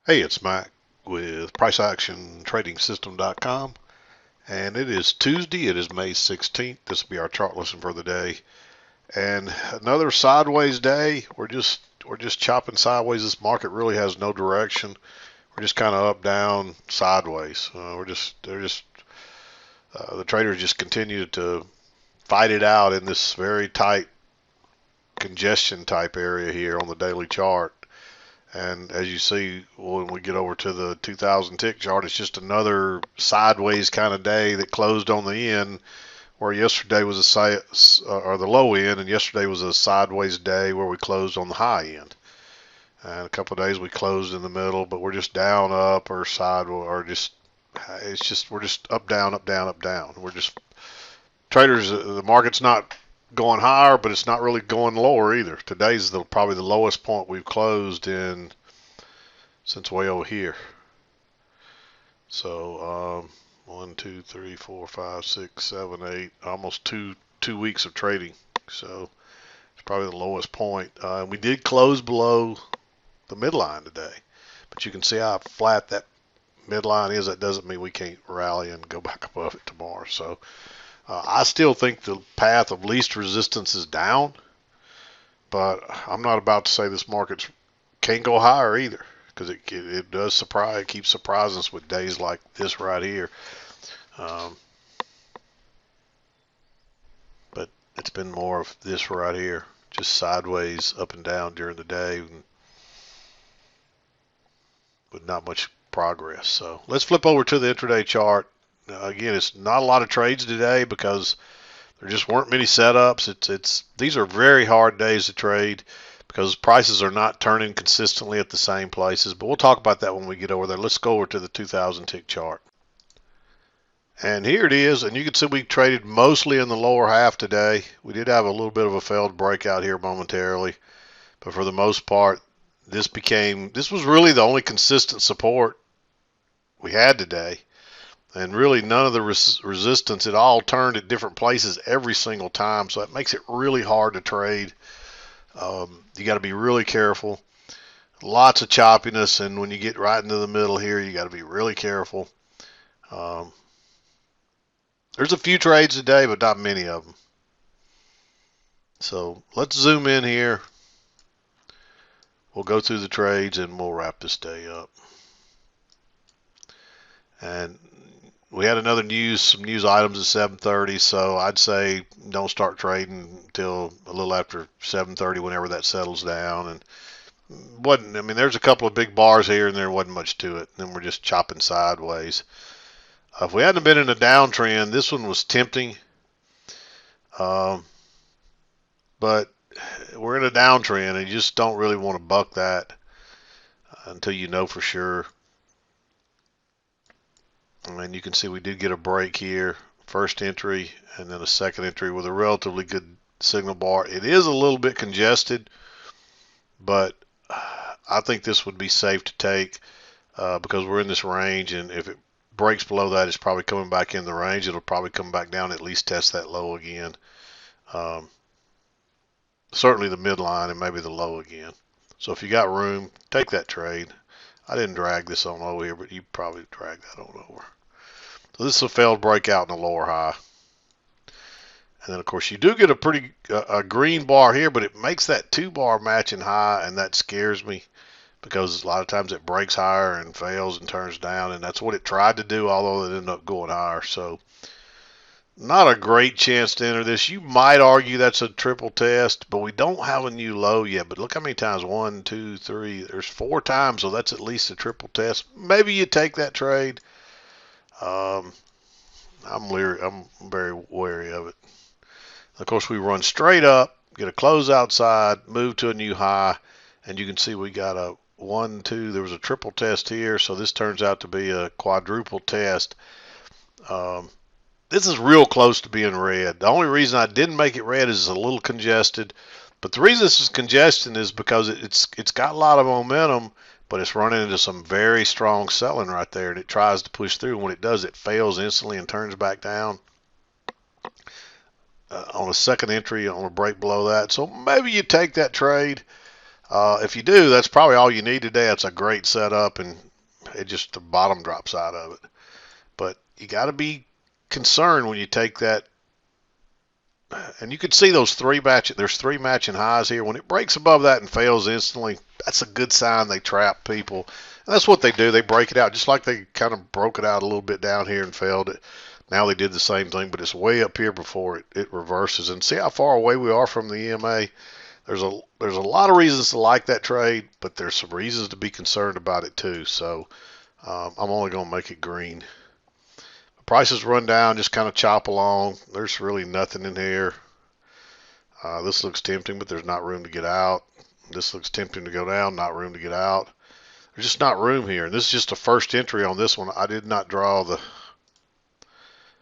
Hey, it's Mac with PriceActionTradingSystem.com, and it is Tuesday. It is May 16th. This will be our chart lesson for the day, and another sideways day. We're just chopping sideways. This market really has no direction. We're just kind of up, down, sideways. The traders just continue to fight it out in this very tight congestion type area here on the daily chart. And as you see, when we get over to the 2000 tick chart, it's just another sideways kind of day that closed on the end, where yesterday was or the low end, and yesterday was a sideways day where we closed on the high end. And a couple of days we closed in the middle, but we're just down, up, or sideways, or just we're just up, down, up, down, up, down. We're just traders. The market's not going higher, but it's not really going lower either. Today's probably the lowest point we've closed in since way over here. So 1, 2, 3, 4, 5, 6, 7, 8, almost two weeks of trading. So it's probably the lowest point. We did close below the midline today, but you can see how flat that midline is. That doesn't mean we can't rally and go back above it tomorrow. So I still think the path of least resistance is down, but I'm not about to say this market can't go higher either, because it does surprise. It keeps surprising us with days like this right here. But it's been more of this right here, just sideways up and down during the day with not much progress. So let's flip over to the intraday chart. Again, it's not a lot of trades today because there just weren't many setups. These are very hard days to trade because prices are not turning consistently at the same places. But we'll talk about that when we get over there. Let's go over to the 2000 tick chart. And here it is, and you can see we traded mostly in the lower half today. We did have a little bit of a failed breakout here momentarily, but for the most part, this was really the only consistent support we had today. And really none of the resistance, it all turned at different places every single time, so that makes it really hard to trade. You got to be really careful. Lots of choppiness, and when you get right into the middle here, you got to be really careful. There's a few trades today, but not many of them. So let's zoom in here. We'll go through the trades and we'll wrap this day up. And we had some news items at 7:30, so I'd say don't start trading until a little after 7:30, whenever that settles down. And there's a couple of big bars here, and there wasn't much to it. Then we're just chopping sideways. If we hadn't been in a downtrend, this one was tempting. But we're in a downtrend, and you just don't really want to buck that until you know for sure. And you can see we did get a break here, first entry, and then a second entry with a relatively good signal bar. It is a little bit congested, but I think this would be safe to take because we're in this range, and if it breaks below that, it's probably coming back in the range. It'll probably come back down, at least test that low again. Certainly the midline and maybe the low again. So if you got room, take that trade. I didn't drag this on over here, but you probably drag that on over. So this is a failed breakout in the lower high. And then, of course, you do get a green bar here, but it makes that 2-bar matching high, and that scares me because a lot of times it breaks higher and fails and turns down, and that's what it tried to do, although it ended up going higher. So not a great chance to enter this. You might argue that's a triple test, but we don't have a new low yet. But look how many times, 1, 2, 3, there's 4 times, so that's at least a triple test. Maybe you take that trade. I'm very wary of it. Of course, we run straight up, get a close outside, move to a new high, and you can see we got a 1, 2, there was a triple test here, so this turns out to be a quadruple test. This is real close to being red. The only reason I didn't make it red is it's a little congested, but the reason this is congested is because it's got a lot of momentum, but it's running into some very strong selling right there, and it tries to push through, and when it does, it fails instantly and turns back down. On a second entry, on a break below that. So maybe you take that trade. If you do, that's probably all you need today. That's a great setup, and it just the bottom drops out of it. But you got to be concerned when you take that. And you can see those three matching. There's three matching highs here. When it breaks above that and fails instantly, that's a good sign they trap people. And that's what they do. They break it out, just like they kind of broke it out a little bit down here and failed it. Now they did the same thing, but it's way up here before it reverses. And see how far away we are from the EMA. There's a lot of reasons to like that trade, but there's some reasons to be concerned about it too. So I'm only going to make it green. Prices run down, just kind of chop along. There's really nothing in here. This looks tempting, but there's not room to get out. This looks tempting to go down, not room to get out. There's just not room here. And this is just a first entry on this one. I did not draw the,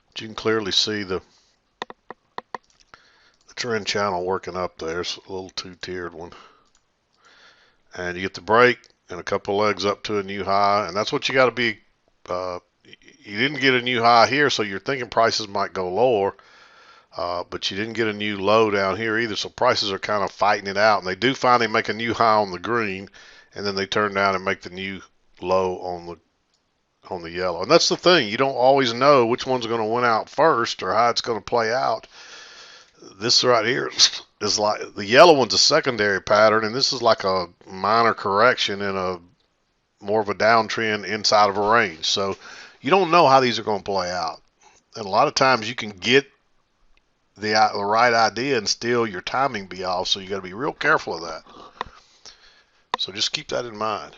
but you can clearly see the trend channel working up there. It's a little two-tiered one. And you get the break and a couple legs up to a new high. And that's what you got to be. You didn't get a new high here, so you're thinking prices might go lower. But you didn't get a new low down here either, so prices are kind of fighting it out. And they do finally make a new high on the green, and then they turn down and make the new low on the yellow. And that's the thing, you don't always know which one's going to win out first or how it's going to play out. This right here is like the yellow one's a secondary pattern, and this is like a minor correction in a more of a downtrend inside of a range. So you don't know how these are going to play out. And a lot of times you can get the right idea and still your timing be off, so you got to be real careful of that. So just keep that in mind.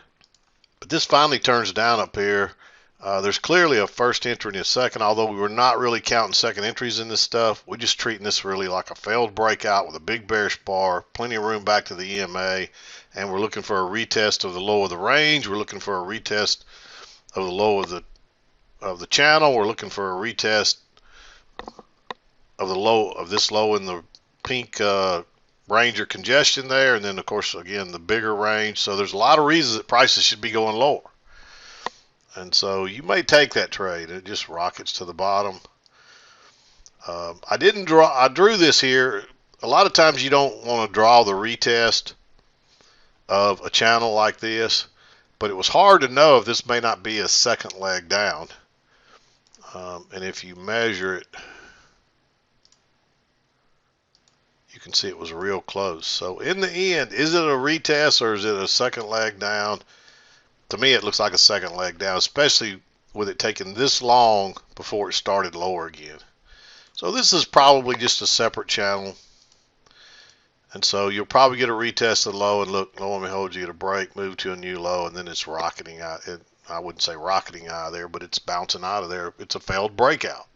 But this finally turns down up here. There's clearly a first entry and a second, although we were not really counting second entries in this stuff. We're just treating this really like a failed breakout with a big bearish bar, plenty of room back to the EMA, and we're looking for a retest of the low of the range. We're looking for a retest of the low of the channel. We're looking for a retest of the low of this low in the pink range or congestion there, and then of course again the bigger range. So there's a lot of reasons that prices should be going lower, and so you may take that trade. It just rockets to the bottom. I drew this here. A lot of times you don't want to draw the retest of a channel like this, but it was hard to know if this may not be a second leg down. And if you measure it, you can see it was real close. So in the end, is it a retest or is it a second leg down? To me, it looks like a second leg down, especially with it taking this long before it started lower again. So this is probably just a separate channel. And so you'll probably get a retest of the low, and look, lo and behold, you get a break, move to a new low, and then it's rocketing out. I wouldn't say rocketing out of there, but it's bouncing out of there. It's a failed breakout.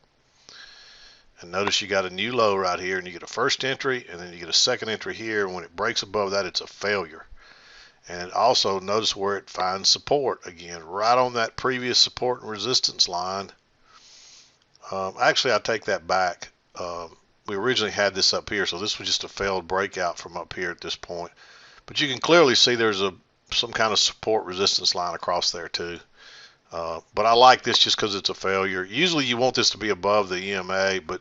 And notice you got a new low right here, and you get a first entry, and then you get a second entry here. And when it breaks above that, it's a failure. And also notice where it finds support again, right on that previous support and resistance line. Actually, I take that back. We originally had this up here, so this was just a failed breakout from up here at this point. But you can clearly see there's some kind of support resistance line across there too. But I like this just because it's a failure. Usually you want this to be above the EMA, but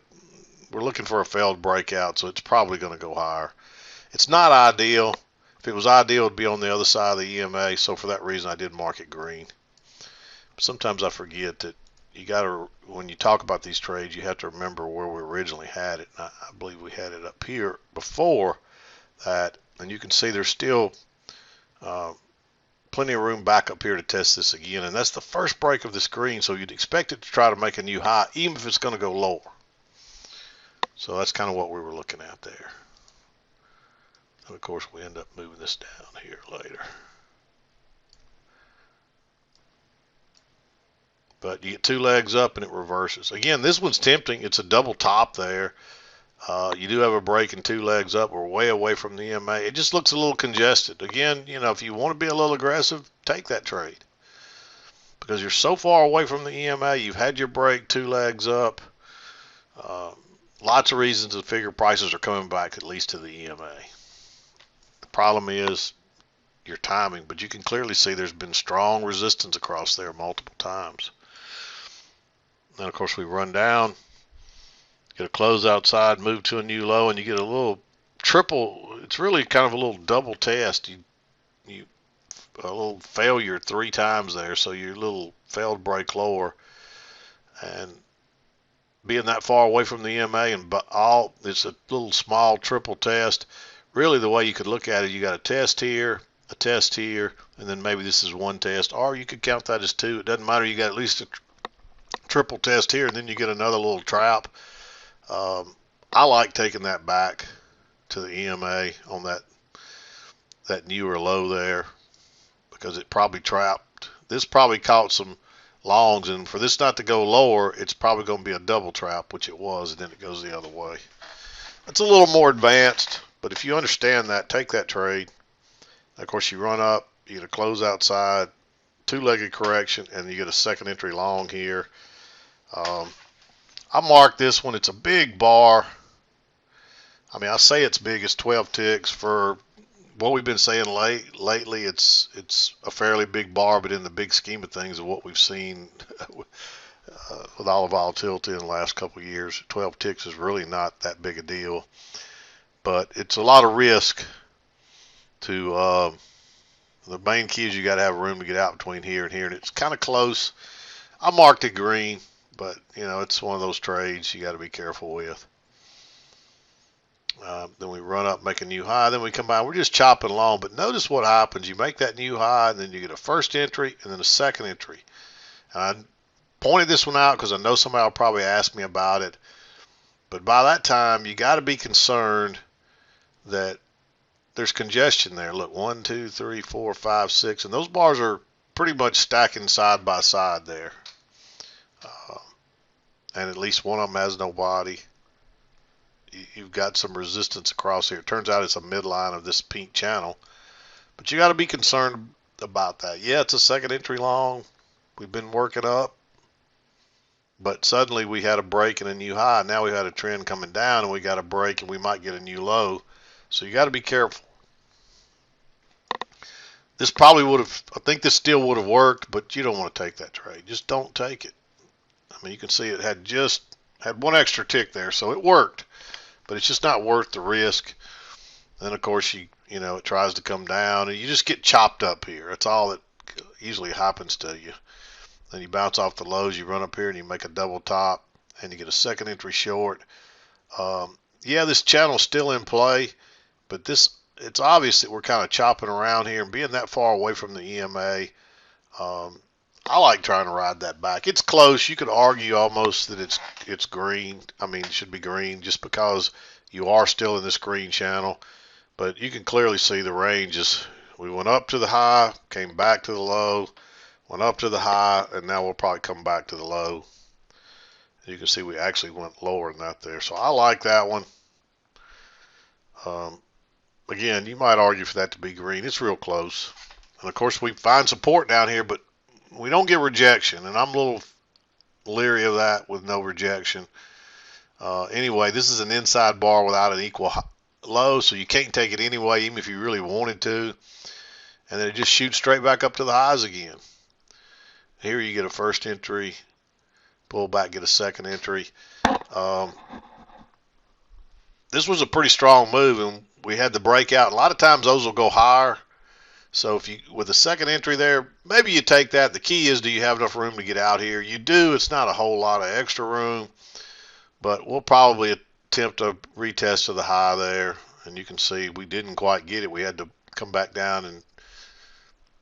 we're looking for a failed breakout, so it's probably going to go higher. It's not ideal. If it was ideal, it'd be on the other side of the EMA, so for that reason I did mark it green. But sometimes I forget that you got to, when you talk about these trades, you have to remember where we originally had it. And I believe we had it up here before that, and you can see there's still plenty of room back up here to test this again, and that's the first break of the screen, so you'd expect it to try to make a new high, even if it's going to go lower. So that's kind of what we were looking at there. And of course, we end up moving this down here later. But you get two legs up and it reverses. Again, this one's tempting. It's a double top there. You do have a break and two legs up. We're way away from the EMA. It just looks a little congested. Again, you know, if you want to be a little aggressive, take that trade. Because you're so far away from the EMA. You've had your break, two legs up. Lots of reasons to figure prices are coming back at least to the EMA. The problem is your timing, but you can clearly see there's been strong resistance across there multiple times. Then of course we run down, get a close outside, move to a new low, and you get a little triple. It's really kind of a little double test. you a little failure 3 times there, so your little failed break lower, and being that far away from the EMA, and all it's a little small triple test. Really, the way you could look at it, you got a test here, and then maybe this is one test, or you could count that as two. It doesn't matter. You got at least a triple test here, and then you get another little trap. I like taking that back to the EMA on that newer low there, because it probably trapped. This probably caught some longs, and for this not to go lower, it's probably going to be a double trap, which it was, and then it goes the other way. It's a little more advanced, but if you understand that, take that trade. Of course, you run up, you get a close outside, two-legged correction, and you get a second entry long here. I marked this one. It's a big bar. I mean, I say it's big. It's 12 ticks. For what we've been saying lately, it's a fairly big bar, but in the big scheme of things of what we've seen with all the volatility in the last couple of years, 12 ticks is really not that big a deal. But it's a lot of risk to the main key is you got to have room to get out between here and here, and it's kind of close. I marked it green, but you know, it's one of those trades you got to be careful with. Then we run up, make a new high, then we come by. We're just chopping along, but notice what happens. You make that new high, and then you get a first entry and then a second entry. And I pointed this one out because I know somebody will probably ask me about it. But by that time, you got to be concerned that there's congestion there. Look, 1, 2, 3, 4, 5, 6, and those bars are pretty much stacking side by side there. And at least one of them has no body. You've got some resistance across here. It turns out it's a midline of this pink channel, but you got to be concerned about that. Yeah, it's a second entry long. We've been working up, but suddenly we had a break and a new high. Now we had a trend coming down, and we got a break, and we might get a new low. So you got to be careful. This probably would have, I think this still would have worked, but you don't want to take that trade. Just don't take it. I mean, you can see it had one extra tick there, so it worked. But it's just not worth the risk. Then, of course, you know, it tries to come down, and you just get chopped up here. That's all that usually happens to you. Then you bounce off the lows, you run up here, and you make a double top, and you get a second entry short. Yeah, this channel's still in play, but it's obvious that we're kind of chopping around here, and being that far away from the EMA, I like trying to ride that back. It's close. You could argue almost that it's green. I mean, it should be green just because you are still in this green channel. But you can clearly see the ranges. We went up to the high, came back to the low, went up to the high, and now we'll probably come back to the low. You can see we actually went lower than that there. So I like that one. Again, you might argue for that to be green. It's real close. And of course, we find support down here, but we don't get rejection, and I'm a little leery of that with no rejection. Anyway, this is an inside bar without an equal low, so you can't take it anyway, even if you really wanted to. And then it just shoots straight back up to the highs again. Here you get a first entry, pull back, get a second entry. This was a pretty strong move, and we had the breakout. A lot of times those will go higher. So if you, with a second entry there, maybe you take that. The key is, do you have enough room to get out here? You do. It's not a whole lot of extra room, but we'll probably attempt a retest of the high there. And you can see we didn't quite get it. We had to come back down and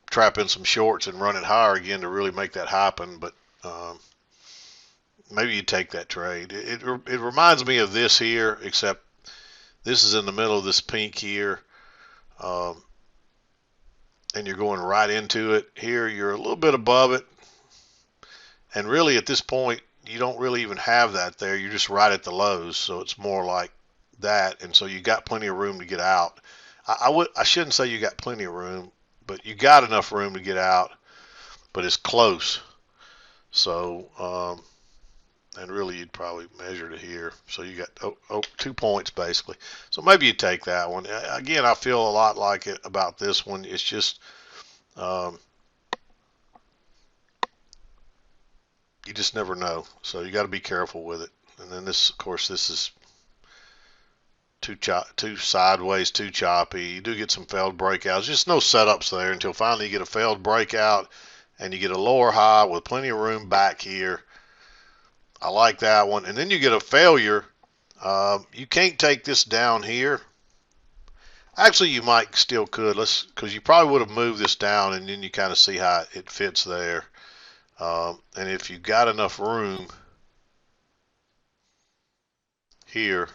trap in some shorts and run it higher again to really make that happen. But maybe you take that trade. It reminds me of this here, except this is in the middle of this pink here. And you're going right into it. Here you're a little bit above it, and really at this point you don't really even have that there. You're just right at the lows, so it's more like that, and so you got plenty of room to get out. I shouldn't say you got plenty of room, but you got enough room to get out, but it's close. So and really you'd probably measure to here, so you got 2 points basically. So maybe you take that one. Again, I feel a lot like it about this one. It's just you just never know, so you got to be careful with it. And then this, of course, this is too sideways, too choppy. You do get some failed breakouts. Just no setups there until finally you get a failed breakout and you get a lower high with plenty of room back here. I like that one. And then you get a failure. You can't take this down here. Actually, you might still could. Because you probably would have moved this down, and then you kind of see how it fits there. And if you got enough room here,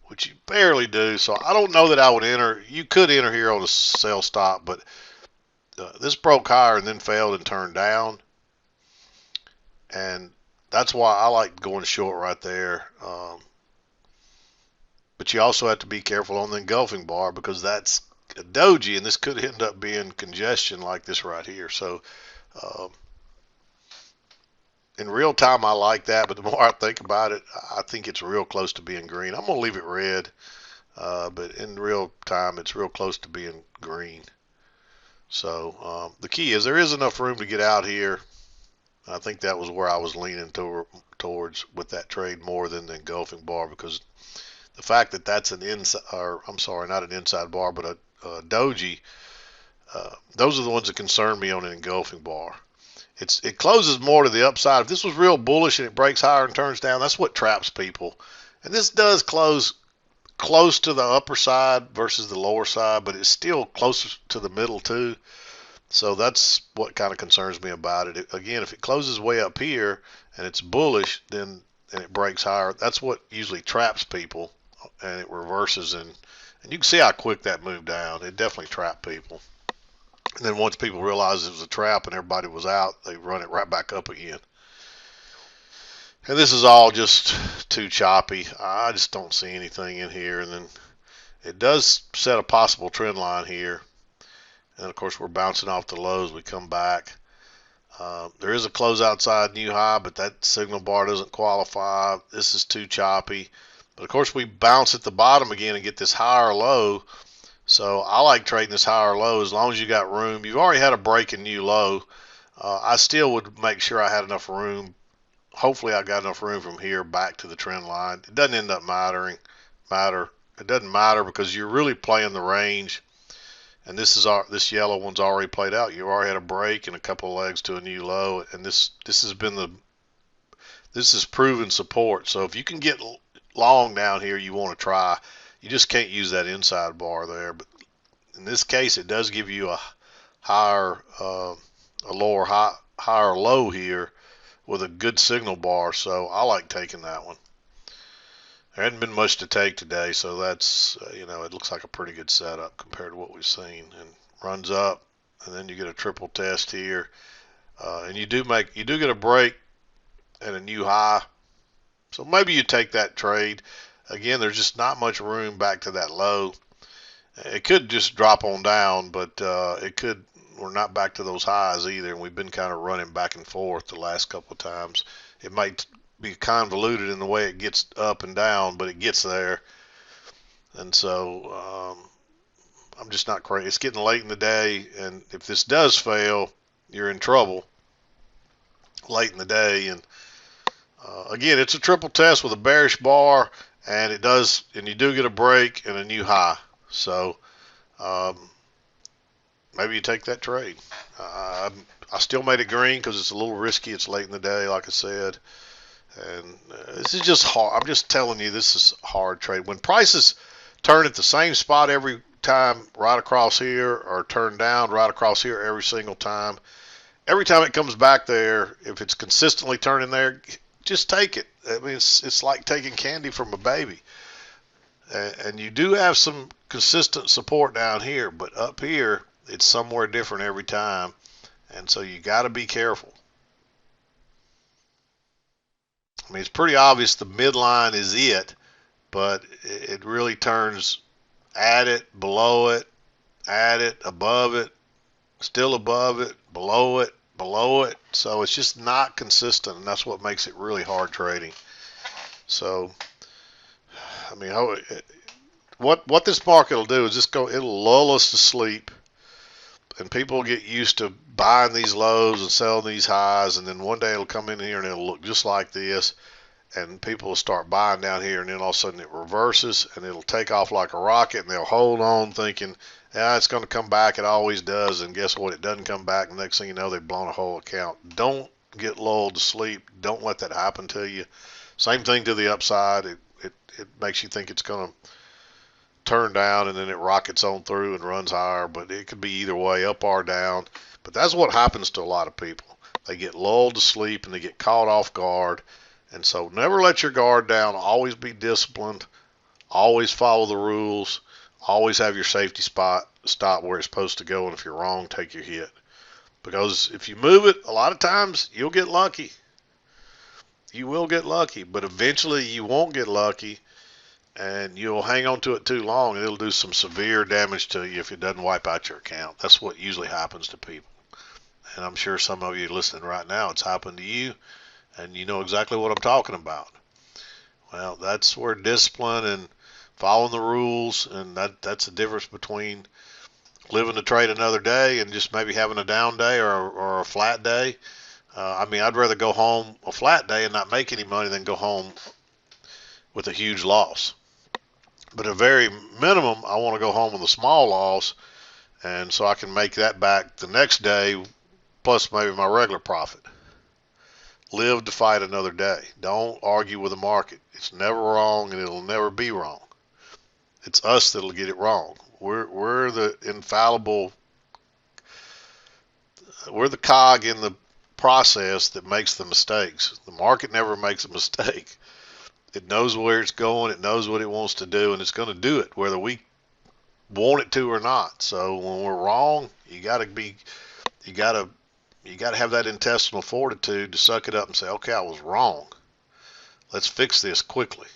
which you barely do, so I don't know that I would enter. You could enter here on a sell stop, but this broke higher and then failed and turned down, and that's why I like going short right there. But you also have to be careful on the engulfing bar because that's a doji, and this could end up being congestion like this right here. So in real time, I like that, but the more I think about it, I think it's real close to being green. I'm going to leave it red, but in real time, it's real close to being green. So the key is there is enough room to get out here. I think that was where I was leaning towards with that trade more than the engulfing bar, because the fact that that's an inside, or I'm sorry, not an inside bar, but a doji, those are the ones that concern me on an engulfing bar. It closes more to the upside. If this was real bullish and it breaks higher and turns down, that's what traps people. And this does close close to the upper side versus the lower side, but it's still closer to the middle too. So that's what kind of concerns me about it. Again, if it closes way up here and it's bullish, then and it breaks higher, that's what usually traps people, and it reverses, and you can see how quick that moved down. It definitely trapped people. And then once people realized it was a trap and everybody was out, they run it right back up again. And this is all just too choppy. I just don't see anything in here. And then it does set a possible trend line here. And of course, we're bouncing off the lows. We come back. There is a close outside new high, but that signal bar doesn't qualify. This is too choppy. But of course, we bounce at the bottom again and get this higher low. So I like trading this higher low as long as you got room. You've already had a break in new low. I still would make sure I had enough room. Hopefully I got enough room from here back to the trend line. It doesn't end up matter. It doesn't matter because you're really playing the range. And this yellow one's already played out. You already had a break and a couple of legs to a new low, and this is proven support. So if you can get long down here, you want to try. You just can't use that inside bar there. But in this case, it does give you a higher low here with a good signal bar. So I like taking that one. There hadn't been much to take today, so that's it looks like a pretty good setup compared to what we've seen. And runs up, and then you get a triple test here, and you do get a break and a new high. So maybe you take that trade. Again, there's just not much room back to that low. It could just drop on down, but we're not back to those highs either, and we've been kind of running back and forth the last couple of times. It might be convoluted in the way it gets up and down, but it gets there. And so I'm just not crazy. It's getting late in the day, and if this does fail, you're in trouble late in the day. And again, it's a triple test with a bearish bar, and you do get a break and a new high. So maybe you take that trade. I still made it green because it's a little risky. It's late in the day, like I said. And this is just hard. I'm just telling you, this is a hard trade. When prices turn at the same spot every time right across here, or turn down right across here every single time it comes back there, if it's consistently turning there, just take it. I mean, it's like taking candy from a baby. And you do have some consistent support down here, but up here, it's somewhere different every time. And so you got to be careful. I mean, it's pretty obvious the midline is it, but it really turns at it, below it, at it, above it, still above it, below it, below it. So it's just not consistent, and that's what makes it really hard trading. So, I mean, what this market will do is it'll lull us to sleep, and people get used to buying these lows and selling these highs, and then one day it'll come in here and it'll look just like this, and people will start buying down here, and then all of a sudden it reverses and it'll take off like a rocket, and they'll hold on thinking, yeah, it's going to come back. It always does. And guess what? It doesn't come back. The next thing you know, they've blown a whole account. Don't get lulled to sleep. Don't let that happen to you. Same thing to the upside. It makes you think it's going to turn down, and then it rockets on through and runs higher, but it could be either way, up or down. But that's what happens to a lot of people. They get lulled to sleep and they get caught off guard. And so never let your guard down. Always be disciplined. Always follow the rules. Always have your safety spot stop where it's supposed to go. And if you're wrong, take your hit. Because if you move it, a lot of times you'll get lucky. You will get lucky, but eventually you won't get lucky, and you'll hang on to it too long, and it'll do some severe damage to you if it doesn't wipe out your account. That's what usually happens to people. And I'm sure some of you listening right now, it's happened to you, and you know exactly what I'm talking about. Well, that's where discipline and following the rules, and that's the difference between living the trade another day and just maybe having a down day or a flat day. I mean, I'd rather go home a flat day and not make any money than go home with a huge loss. But at very minimum, I want to go home with a small loss, and so I can make that back the next day, plus maybe my regular profit. Live to fight another day. Don't argue with the market. It's never wrong, and it'll never be wrong. It's us that'll get it wrong. We're the infallible. We're the cog in the process that makes the mistakes. The market never makes a mistake. It knows where it's going. It knows what it wants to do, and it's going to do it whether we want it to or not. So when we're wrong, you got to have that intestinal fortitude to suck it up and say, okay, I was wrong. Let's fix this quickly.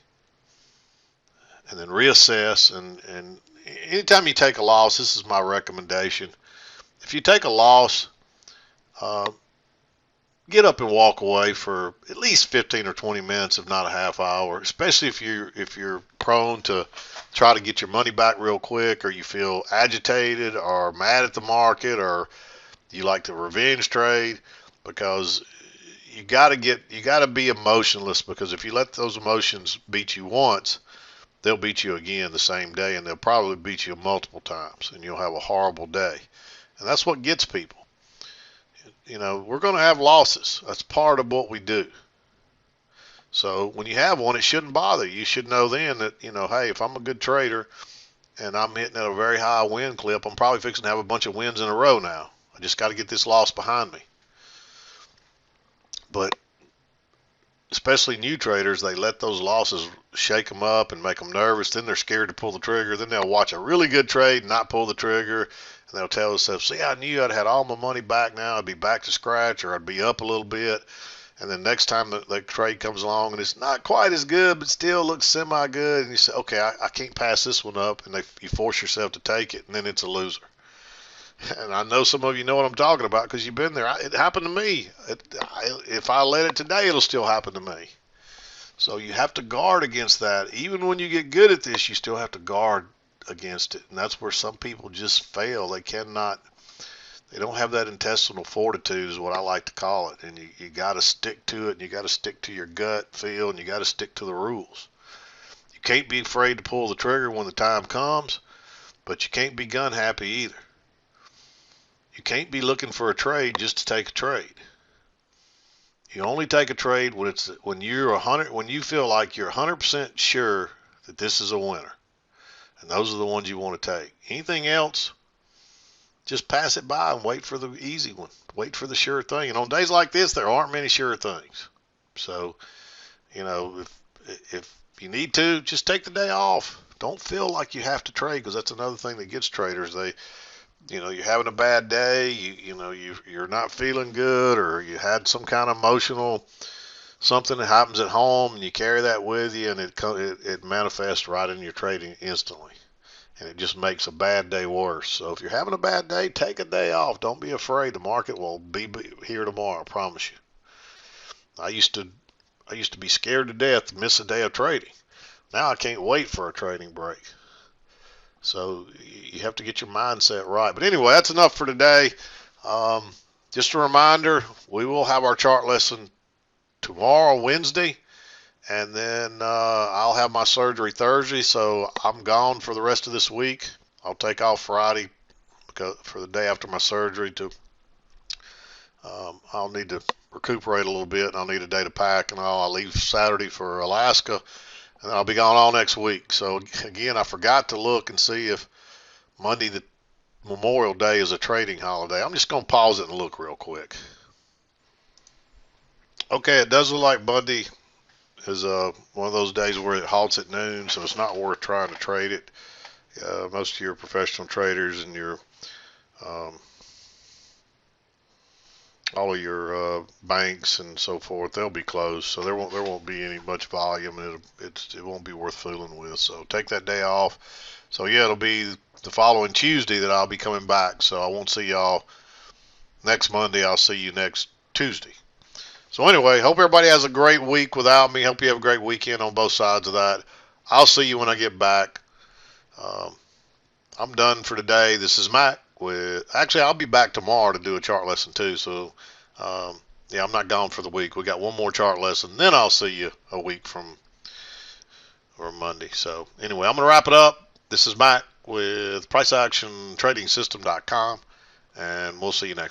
And then reassess. And anytime you take a loss, this is my recommendation. If you take a loss, get up and walk away for at least 15 or 20 minutes, if not a half hour, especially if you're prone to try to get your money back real quick, or you feel agitated or mad at the market, or you like to revenge trade, because you got to be emotionless, because if you let those emotions beat you once, they'll beat you again the same day, and they'll probably beat you multiple times, and you'll have a horrible day. And that's what gets people. You know, we're going to have losses. That's part of what we do. So when you have one, it shouldn't bother you. You should know then that, you know, hey, if I'm a good trader and I'm hitting at a very high win clip, I'm probably fixing to have a bunch of wins in a row now. I just got to get this loss behind me. But especially new traders, they let those losses shake them up and make them nervous. Then they're scared to pull the trigger. Then they'll watch a really good trade and not pull the trigger. And they'll tell themselves, see, I knew I'd had all my money back now. I'd be back to scratch, or I'd be up a little bit. And then next time the trade comes along and it's not quite as good, but still looks semi-good, and you say, okay, I can't pass this one up, and you force yourself to take it, and then it's a loser. And I know some of you know what I'm talking about because you've been there. It happened to me. If I let it today, it'll still happen to me. So you have to guard against that. Even when you get good at this, you still have to guard against it. And that's where some people just fail. They don't have that intestinal fortitude is what I like to call it. And you got to stick to it, and you got to stick to your gut feel, and you got to stick to the rules. You can't be afraid to pull the trigger when the time comes, but you can't be gun happy either. You can't be looking for a trade just to take a trade. You only take a trade when you feel like you're 100% sure that this is a winner. And those are the ones you want to take. Anything else, just pass it by and wait for the easy one. Wait for the sure thing. And on days like this, there aren't many sure things. So, you know, if you need to, just take the day off. Don't feel like you have to trade, because that's another thing that gets traders. You're having a bad day, you're not feeling good, or you had some kind of emotional something that happens at home, and you carry that with you, and it manifests right in your trading instantly, and it just makes a bad day worse. So if you're having a bad day, take a day off. Don't be afraid. The market will be here tomorrow, I promise you. I used to be scared to death to miss a day of trading. Now I can't wait for a trading break. So you have to get your mindset right. But anyway, that's enough for today. Just a reminder, we will have our chart lesson tomorrow, Wednesday, And then I'll have my surgery Thursday, so I'm gone for the rest of this week. I'll take off Friday because for the day after my surgery to I'll need to recuperate a little bit, and I'll need a day to pack and all. I'll leave Saturday for Alaska, and then I'll be gone all next week. So again, I forgot to look and see if Monday, the Memorial Day, is a trading holiday. I'm just gonna pause it and look real quick. Okay, it does look like Monday is one of those days where it halts at noon, so it's not worth trying to trade it. Most of your professional traders and your um, all of your banks and so forth, they'll be closed, so there won't be any much volume, and it won't be worth fooling with. So take that day off. So yeah, it'll be the following Tuesday that I'll be coming back. So I won't see y'all next Monday. I'll see you next Tuesday. So anyway, hope everybody has a great week without me. Hope you have a great weekend on both sides of that. I'll see you when I get back. Um, I'm done for today. This is Mac with, actually, I'll be back tomorrow to do a chart lesson too. So, yeah, I'm not gone for the week. We got one more chart lesson. Then I'll see you a week from or Monday. So anyway, I'm going to wrap it up. This is Mac with PriceActionTradingSystem.com, and we'll see you next time.